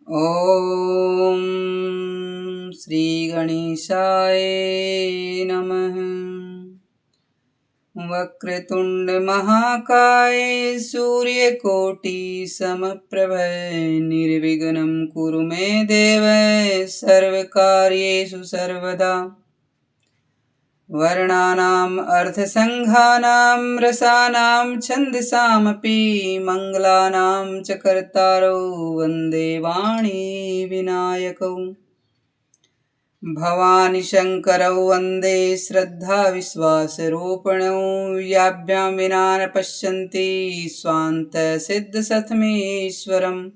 ॐ श्रीगणेशाय नमः। वक्रतुण्डमहाकाय सूर्यकोटिसमप्रभ निर्विघ्नं कुरु मे देव सर्वकार्येषु सर्वदा। वर्णानाम् अर्थसङ्घानां रसानां छन्दसामपि मङ्गलानां च कर्तारौ वन्दे वाणी विनायकौ। भवानी शङ्करौ वन्दे श्रद्धाविश्वासरूपिणौ याभ्यां विना न पश्यन्ति स्वान्तसिद्धसतमीश्वरम्।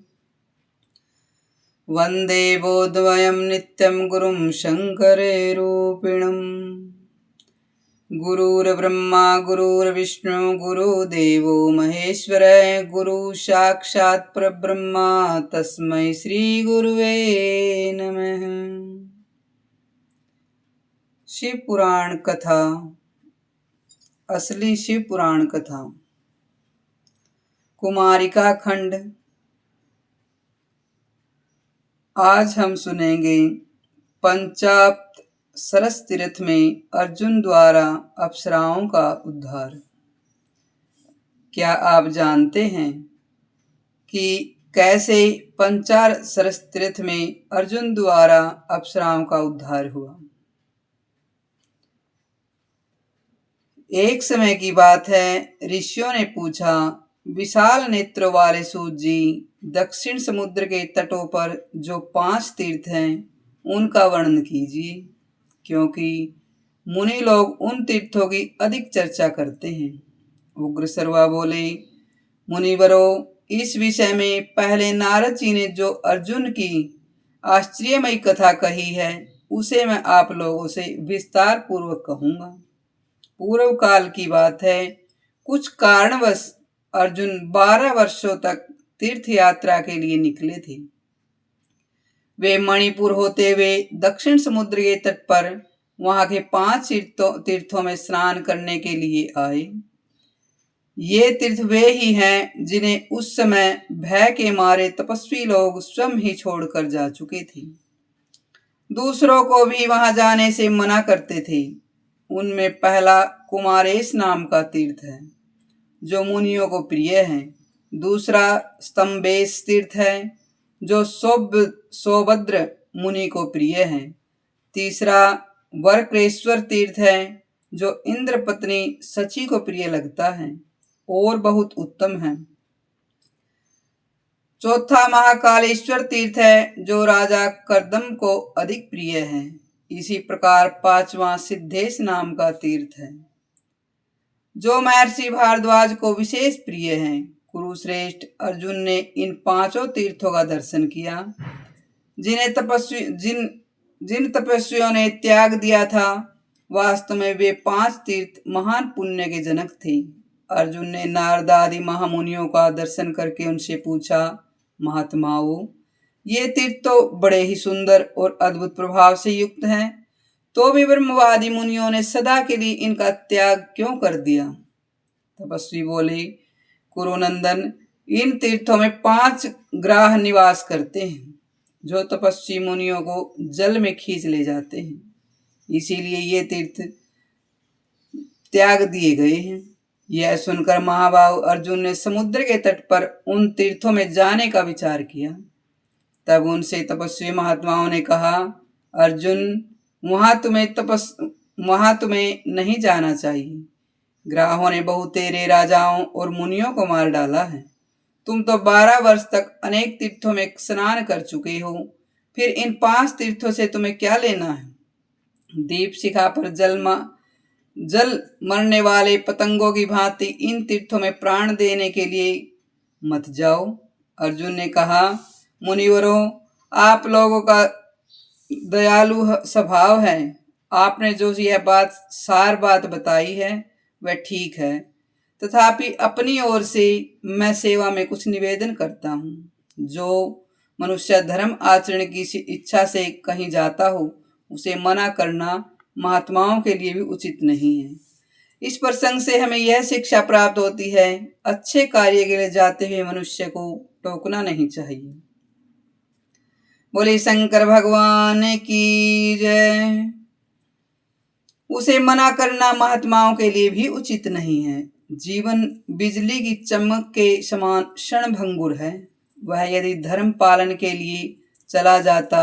वन्दे बोधवयं नित्यं गुरुं शङ्कररूपिणम्। गुरुर्ब्रह्मा गुरुर्विष्णु गुरुदेवो महेश्वर गुरु साक्षात् परब्रह्म तस्मै श्री गुरुवे नमः। शिव पुराण कथा, असली शिव पुराण कथा, कुमारिका खंड। आज हम सुनेंगे पंचाप्त सरस तीर्थ में अर्जुन द्वारा अप्सराओं का उद्धार। क्या आप जानते हैं कि कैसे पंचार सरस तीर्थ में अर्जुन द्वारा अप्सराओं का उद्धार हुआ? एक समय की बात है, ऋषियों ने पूछा, विशाल नेत्रों वाले सूत जी, दक्षिण समुद्र के तटों पर जो 5 तीर्थ हैं उनका वर्णन कीजिए, क्योंकि मुनि लोग उन तीर्थों की अधिक चर्चा करते हैं। उग्रसर्वा बोले, मुनिवरों, इस विषय में पहले नारद जी ने जो अर्जुन की आश्चर्यमयी कथा कही है उसे मैं आप लोगों से विस्तार पूर्वक कहूंगा। पूर्व काल की बात है, कुछ कारणवश अर्जुन 12 वर्षों तक तीर्थ यात्रा के लिए निकले थे। वे मणिपुर होते हुए दक्षिण समुद्र के तट पर वहां के 5 तीर्थों में स्नान करने के लिए आए। ये तीर्थ वे ही हैं जिन्हें उस समय भय के मारे तपस्वी लोग स्वयं ही छोड़कर जा चुके थे। दूसरों को भी वहां जाने से मना करते थे। उनमें पहला कुमारेश नाम का तीर्थ है जो मुनियों को प्रिय है। दूसरा स्तंभेश तीर्थ है जो सौभद्र मुनि को प्रिय है। तीसरा वरक्रेश्वर तीर्थ है जो इंद्र पत्नी सची को प्रिय लगता है और बहुत उत्तम है। चौथा महाकालेश्वर तीर्थ है जो राजा कर्दम को अधिक प्रिय है। इसी प्रकार 5वां सिद्धेश नाम का तीर्थ है जो महर्षि भारद्वाज को विशेष प्रिय है। कुरुश्रेष्ठ अर्जुन ने इन 5 तीर्थों का दर्शन किया जिन तपस्वियों ने त्याग दिया था। वास्तव में वे 5 तीर्थ महान पुण्य के जनक थे। अर्जुन ने नारद आदि महामुनियों का दर्शन करके उनसे पूछा, महात्माओं, ये तीर्थ तो बड़े ही सुंदर और अद्भुत प्रभाव से युक्त हैं, तो भी ब्रह्मवादी मुनियों ने सदा के लिए इनका त्याग क्यों कर दिया? तपस्वी बोले, कुरुनंदन, इन तीर्थों में 5 ग्राह निवास करते हैं जो तपस्वी मुनियों को जल में खींच ले जाते हैं, इसीलिए ये तीर्थ त्याग दिए गए हैं। यह सुनकर महाबाहु अर्जुन ने समुद्र के तट पर उन तीर्थों में जाने का विचार किया। तब उनसे तपस्वी महात्माओं ने कहा, अर्जुन, वहां तुम्हें नहीं जाना चाहिए। ग्राहों ने बहुतेरे राजाओं और मुनियों को मार डाला है। तुम तो 12 वर्ष तक अनेक तीर्थों में स्नान कर चुके हो, फिर इन 5 तीर्थों से तुम्हें क्या लेना है? दीप शिखा पर जल मरने वाले पतंगों की भांति इन तीर्थों में प्राण देने के लिए मत जाओ। अर्जुन ने कहा, मुनिवरों, आप लोगों का दयालु स्वभाव है। आपने जो यह सार बात बताई है वह ठीक है, तथापि अपनी ओर से मैं सेवा में कुछ निवेदन करता हूँ। जो मनुष्य धर्म आचरण की इच्छा से कहीं जाता हो उसे मना करना महात्माओं के लिए भी उचित नहीं है। इस प्रसंग से हमें यह शिक्षा प्राप्त होती है, अच्छे कार्य के लिए जाते हुए मनुष्य को टोकना नहीं चाहिए। बोले शंकर भगवान की जय। उसे मना करना महात्माओं के लिए भी उचित नहीं है। जीवन बिजली की चमक के समान क्षणभंगुर है। वह यदि धर्म पालन के लिए चला जाता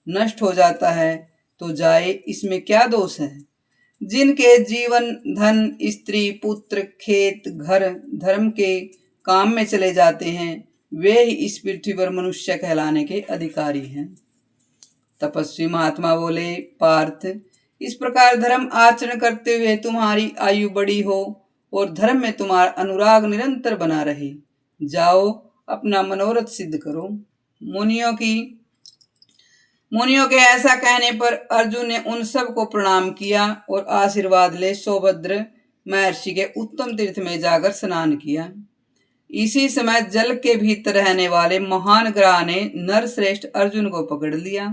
नष्ट हो जाता है तो जाए, इसमें क्या दोष है। जिनके जीवन धन स्त्री पुत्र खेत घर धर्म के काम में चले जाते हैं, वे ही इस पृथ्वी पर मनुष्य कहलाने के अधिकारी हैं। तपस्वी महात्मा बोले, पार्थ, इस प्रकार धर्म आचरण करते हुए तुम्हारी आयु बड़ी हो और धर्म में तुम्हारा अनुराग निरंतर बना रहे। जाओ अपना मनोरथ सिद्ध करो। मुनियों के ऐसा कहने पर अर्जुन ने उन सब को प्रणाम किया और आशीर्वाद ले सौभद्र महर्षि के उत्तम तीर्थ में जाकर स्नान किया। इसी समय जल के भीतर रहने वाले महान ग्राह ने नरश्रेष्ठ अर्जुन को पकड़ लिया।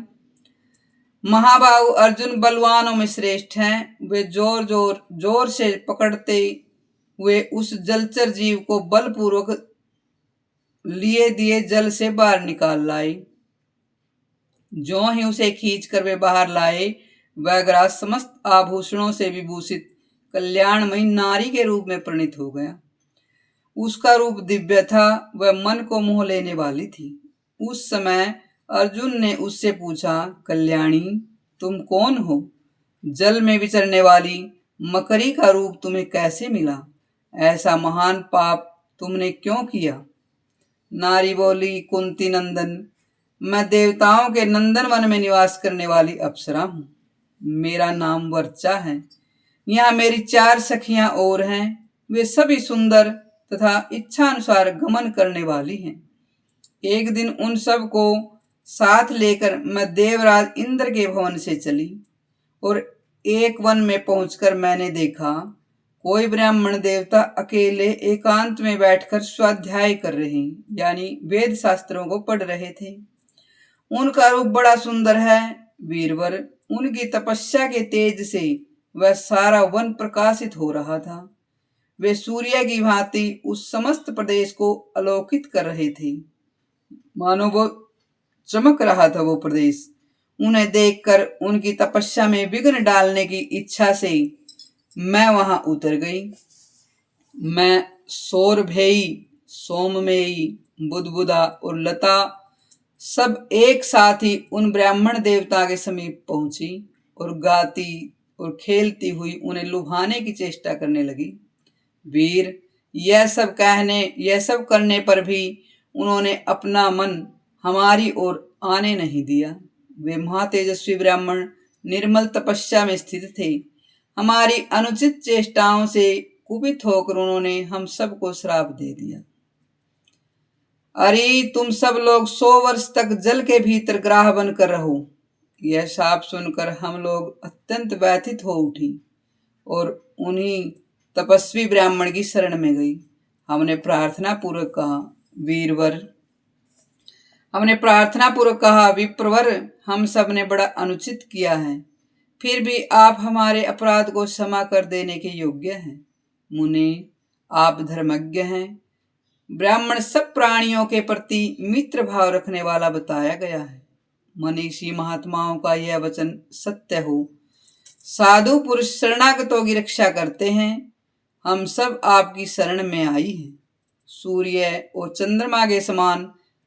महाबाहु अर्जुन बलवानों में श्रेष्ठ हैं। वे जोर से पकड़ते हुए उस जलचर जीव को बलपूर्वक लिए दिए जल से बाहर निकाल लाए। जो ही उसे खींचकर वे बाहर लाए, वह ग्राह समस्त आभूषणों से विभूषित कल्याणमयी नारी के रूप में परिणित हो गया। उसका रूप दिव्य था, वह मन को मोह लेने वाली थी। उस समय अर्जुन ने उससे पूछा, कल्याणी, तुम कौन हो? जल में विचरने वाली मकरी का रूप तुम्हें कैसे मिला? ऐसा महान पाप तुमने क्यों किया? नारी बोली, कुंती नंदन, मैं देवताओं के नंदन वन में निवास करने वाली अप्सरा हूँ। मेरा नाम वर्चा है। यहाँ मेरी 4 सखियां और हैं। वे सभी सुंदर तथा इच्छा अनुसार गमन करने वाली हैं। एक दिन उन सब को साथ लेकर मैं देवराज इंद्र के भवन से चली और एक वन में पहुंचकर मैंने देखा कोई ब्राह्मण देवता अकेले एकांत में बैठकर स्वाध्याय कर रहे, यानी वेद शास्त्रों को पढ़ रहे थे। उनका रूप बड़ा सुंदर है। वीरवर, उनकी तपस्या के तेज से वह सारा वन प्रकाशित हो रहा था। वे सूर्य की भांति उस समस्त प्रदेश को आलोकित कर रहे थे, मानो वो चमक रहा था वो प्रदेश। उन्हें देखकर उनकी तपस्या में विघ्न डालने की इच्छा से मैं वहां उतर गई। मैं सौरभेयी, सोममेयी, बुदबुदा और लता सब एक साथ ही उन ब्राह्मण देवता के समीप पहुंची और गाती और खेलती हुई उन्हें लुभाने की चेष्टा करने लगी। वीर, यह सब करने पर भी उन्होंने अपना मन हमारी ओर आने नहीं दिया। वे महातेजस्वी ब्राह्मण निर्मल तपस्या में स्थित थे। हमारी अनुचित चेष्टाओं से कुपित होकर उन्होंने हम सबको श्राप दे दिया। अरे, तुम सब लोग 100 वर्ष तक जल के भीतर ग्राह बनकर रहो। यह शाप सुनकर हम लोग अत्यंत व्यथित हो उठी और उन्हीं तपस्वी ब्राह्मण की शरण में गई। हमने प्रार्थना पूर्वक कहा, विप्रवर, हम सब ने बड़ा अनुचित किया है, फिर भी आप हमारे अपराध को क्षमा कर देने के योग्य हैं। मुने, आप धर्मज्ञ हैं। ब्राह्मण सब प्राणियों के प्रति मित्र भाव रखने वाला बताया गया है। मनीषी महात्माओं का यह वचन सत्य हो। साधु पुरुष शरणागतों की रक्षा करते हैं। हम सब आपकी शरण में आई हैं। सूर्य और चंद्रमा के समान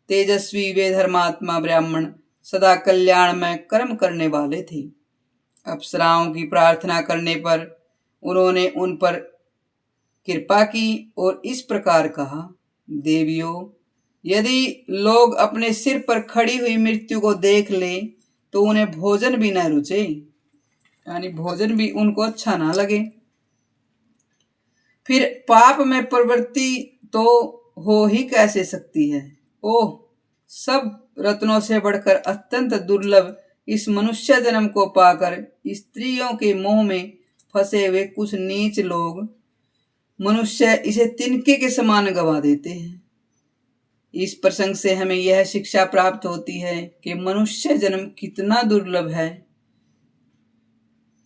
तेजस्वी वे धर्मात्मा ब्राह्मण सदा कल्याणमय कर्म करने वाले थे। अप्सराओं की प्रार्थना करने पर उन्होंने उन पर कृपा की और इस प्रकार कहा, देवियों, यदि लोग अपने सिर पर खड़ी हुई मृत्यु को देख ले तो उन्हें भोजन भी न रुचे, यानी भोजन भी उनको अच्छा ना लगे। फिर पाप में प्रवृत्ति तो हो ही कैसे सकती है। ओह, सब रत्नों से बढ़कर अत्यंत दुर्लभ इस मनुष्य जन्म को पाकर स्त्रियों के मोह में फंसे हुए कुछ नीच लोग मनुष्य इसे तिनके के समान गवा देते हैं। इस प्रसंग से हमें यह शिक्षा प्राप्त होती है कि मनुष्य जन्म कितना दुर्लभ है।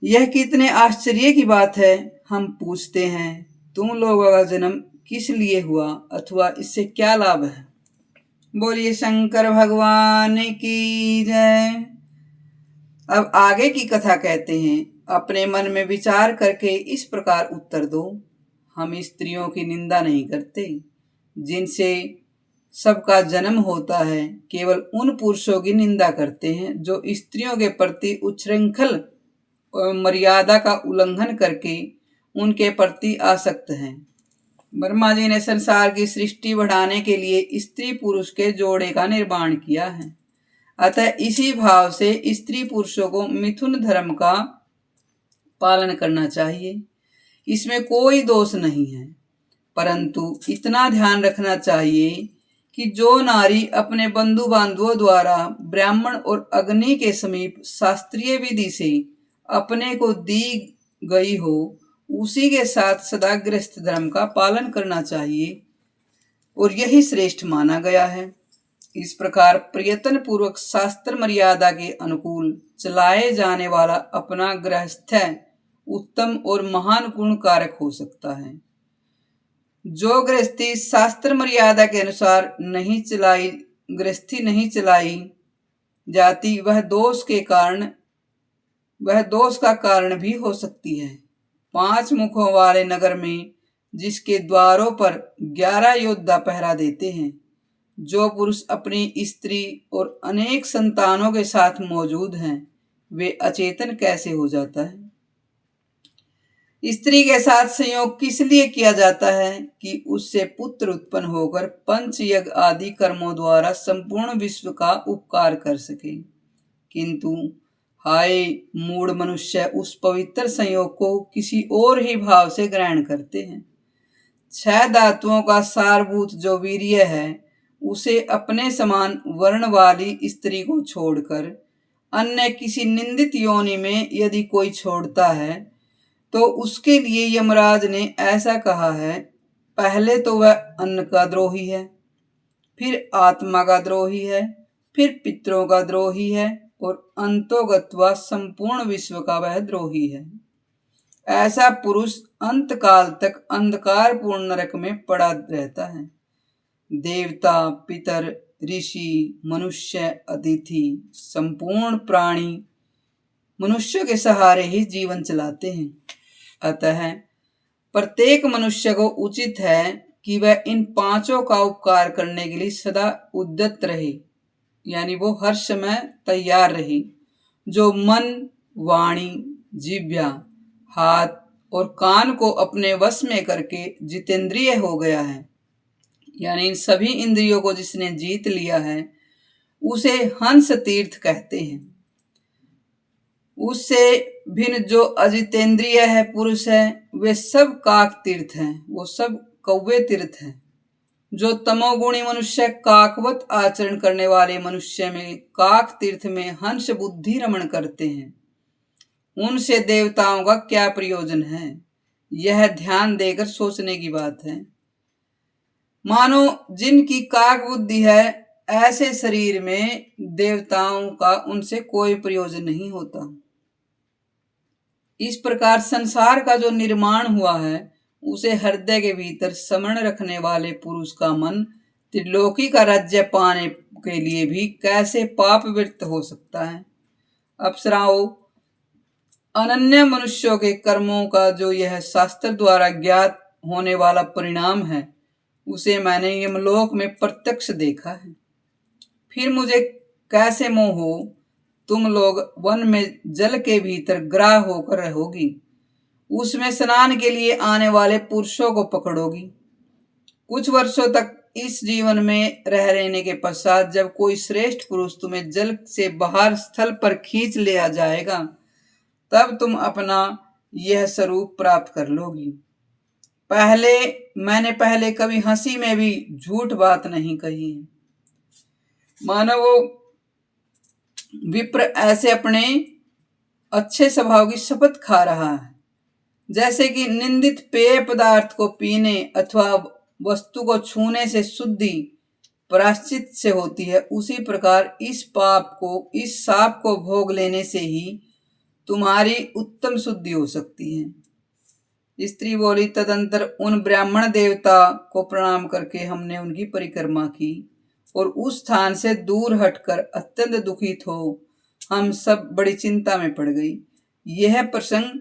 यह कितने आश्चर्य की बात है। हम पूछते हैं, तुम लोगों का जन्म किस लिए हुआ अथवा इससे क्या लाभ है? बोलिए शंकर भगवान की जय। अब आगे की कथा कहते हैं। अपने मन में विचार करके इस प्रकार उत्तर दो। हम स्त्रियों की निंदा नहीं करते जिनसे सबका जन्म होता है, केवल उन पुरुषों की निंदा करते हैं जो स्त्रियों के प्रति उच्छृंखल मर्यादा का उल्लंघन करके उनके प्रति आसक्त हैं। ब्रह्मा जी ने संसार की सृष्टि बढ़ाने के लिए स्त्री पुरुष के जोड़े का निर्माण किया है। अतः इसी भाव से स्त्री पुरुषों को मिथुन धर्म का पालन करना चाहिए। इसमें कोई दोष नहीं है, परंतु इतना ध्यान रखना चाहिए कि जो नारी अपने बंधु बांधवों द्वारा ब्राह्मण और अग्नि के समीप शास्त्रीय विधि से अपने को दी गई हो, उसी के साथ सदा गृहस्थ धर्म का पालन करना चाहिए और यही श्रेष्ठ माना गया है। इस प्रकार प्रयत्न पूर्वक शास्त्र मर्यादा के अनुकूल चलाए जाने वाला अपना गृहस्थ उत्तम और महान गुण कारक हो सकता है। जो गृहस्थी शास्त्र मर्यादा के अनुसार गृहस्थी नहीं चलाई जाती, वह दोष का कारण भी हो सकती है। 5 मुखों वाले नगर में जिसके द्वारों पर 11 योद्धा पहरा देते हैं, जो पुरुष अपनी स्त्री और अनेक संतानों के साथ मौजूद हैं, वे अचेतन कैसे हो जाता है? स्त्री के साथ संयोग किस लिए किया जाता है कि उससे पुत्र उत्पन्न होकर पंच यज्ञ आदि कर्मों द्वारा संपूर्ण विश्व का उपकार कर सके। किंतु हाय मूढ़ मनुष्य, उस पवित्र संयोग को किसी और ही भाव से ग्रहण करते हैं। 6 धातुओं का सारभूत जो वीर्य है, उसे अपने समान वर्ण वाली स्त्री को छोड़कर अन्य किसी निंदित योनि में यदि कोई छोड़ता है, तो उसके लिए यमराज ने ऐसा कहा है, पहले तो वह अन्न का द्रोही है, फिर आत्मा का द्रोही है, फिर पितरों का द्रोही है और अंतोगत्वा संपूर्ण विश्व का वह द्रोही है। ऐसा पुरुष अंत काल तक अंधकार पूर्ण नरक में पड़ा रहता है। देवता, पितर, ऋषि, मनुष्य, अतिथि, संपूर्ण प्राणी मनुष्यों के सहारे ही जीवन चलाते हैं। अतः प्रत्येक मनुष्य को उचित है कि वह इन 5 का उपकार करने के लिए सदा उद्यत रहे, यानी वो हर समय तैयार रहे। जो मन, वाणी, जिह्वा, हाथ और कान को अपने वश में करके जितेंद्रिय हो गया है, यानी इन सभी इंद्रियों को जिसने जीत लिया है, उसे हंस तीर्थ कहते हैं। उससे भिन्न जो अजितेंद्रिय है पुरुष है, वे सब काक तीर्थ हैं, वो सब कौवे तीर्थ हैं। जो तमोगुणी मनुष्य काकवत आचरण करने वाले मनुष्य में काक तीर्थ में हंस बुद्धि रमण करते हैं, उनसे देवताओं का क्या प्रयोजन है? यह ध्यान देकर सोचने की बात है। मानो जिनकी काक बुद्धि है, ऐसे शरीर में देवताओं का उनसे कोई प्रयोजन नहीं होता। इस प्रकार संसार का जो निर्माण हुआ है, उसे हृदय के भीतर समरण रखने वाले पुरुष का मन त्रिलोकी का राज्य पाने के लिए भी कैसे पापवृत्त हो सकता है? अप्सराओं, अनन्य मनुष्यों के कर्मों का जो यह शास्त्र द्वारा ज्ञात होने वाला परिणाम है, उसे मैंने यमलोक में प्रत्यक्ष देखा है। फिर मुझे कैसे मोह हो? तुम लोग वन में जल के भीतर ग्राह होकर रहोगी, उसमें स्नान के लिए आने वाले पुरुषों को पकड़ोगी। कुछ वर्षों तक इस जीवन में रह रहने के पश्चात जब कोई श्रेष्ठ पुरुष तुम्हें जल से बाहर स्थल पर खींच ले आ जाएगा, तब तुम अपना यह स्वरूप प्राप्त कर लोगी। मैंने पहले कभी हंसी में भी झूठ बात नहीं कही है। मानो वो विप्र ऐसे अपने अच्छे स्वभाव की शपथ खा रहा है, जैसे कि निंदित पेय पदार्थ को पीने अथवा वस्तु को छूने से शुद्धि प्रायश्चित से होती है, उसी प्रकार इस शाप को भोग लेने से ही तुम्हारी उत्तम शुद्धि हो सकती है। स्त्री बोली, तदंतर उन ब्राह्मण देवता को प्रणाम करके हमने उनकी परिक्रमा की और उस स्थान से दूर हटकर अत्यंत दुखित हो हम सब बड़ी चिंता में पड़ गई। यह प्रसंग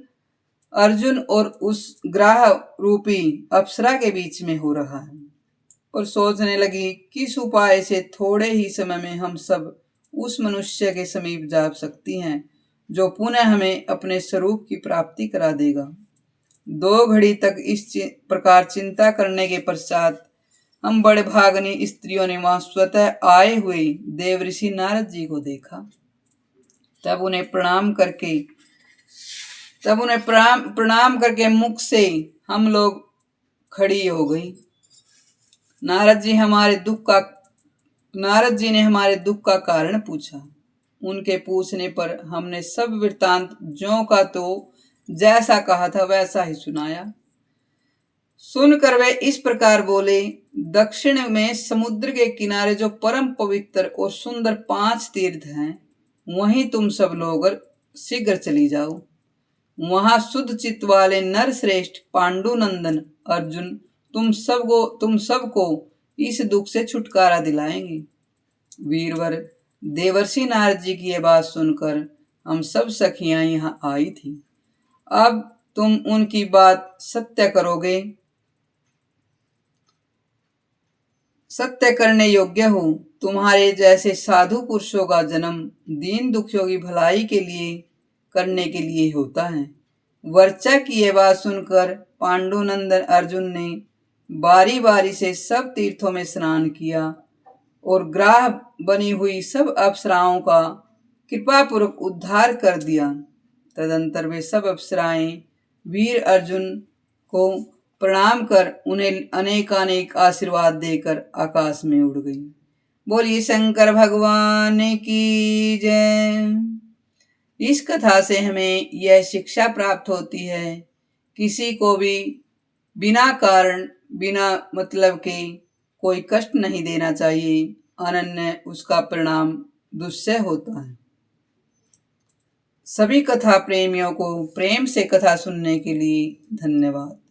अर्जुन और उस ग्राह रूपी अप्सरा के बीच में हो रहा है और सोचने लगी किस उपाय से थोड़े ही समय में हम सब उस मनुष्य के समीप जा सकती हैं जो पुनः हमें अपने स्वरूप की प्राप्ति करा देगा। 2 घड़ी तक इस प्रकार चिंता करने के पश्चात हम बड़े भागनी स्त्रियों ने वहां स्वतः आए हुए देवऋषि नारद जी को देखा। तब उन्हें प्रणाम करके मुख से हम लोग खड़ी हो गई। नारद जी ने हमारे दुख का कारण पूछा। उनके पूछने पर हमने सब वृत्तांत ज्यों का तो जैसा कहा था वैसा ही सुनाया। सुनकर वे इस प्रकार बोले, दक्षिण में समुद्र के किनारे जो परम पवित्र और सुंदर 5 तीर्थ हैं, वहीं तुम सब लोग शीघ्र चली जाओ। वहां शुद्ध चित्त वाले नर श्रेष्ठ पांडुनंदन अर्जुन तुम सबको इस दुख से छुटकारा दिलाएंगे। वीरवर देवर्षि नारद जी की यह बात सुनकर हम सब सखियां यहाँ आई थी। अब तुम उनकी बात सत्य करने योग्य हो। तुम्हारे जैसे साधु पुरुषों का जन्म दीन दुखियों की भलाई के लिए करने के लिए होता है। वर्चा की यह बात सुनकर पांडुनंदन अर्जुन ने बारी बारी से सब तीर्थों में स्नान किया और ग्राह बनी हुई सब अप्सराओं का कृपापूर्वक उद्धार कर दिया। तदंतर वे सब अप्सराएं वीर अर्जुन को प्रणाम कर उन्हें अनेकानेक आशीर्वाद देकर आकाश में उड़ गई। बोलिए शंकर भगवान की जय। इस कथा से हमें यह शिक्षा प्राप्त होती है, किसी को भी बिना कारण बिना मतलब के कोई कष्ट नहीं देना चाहिए, अनन्य उसका परिणाम दुस्सह होता है। सभी कथा प्रेमियों को प्रेम से कथा सुनने के लिए धन्यवाद।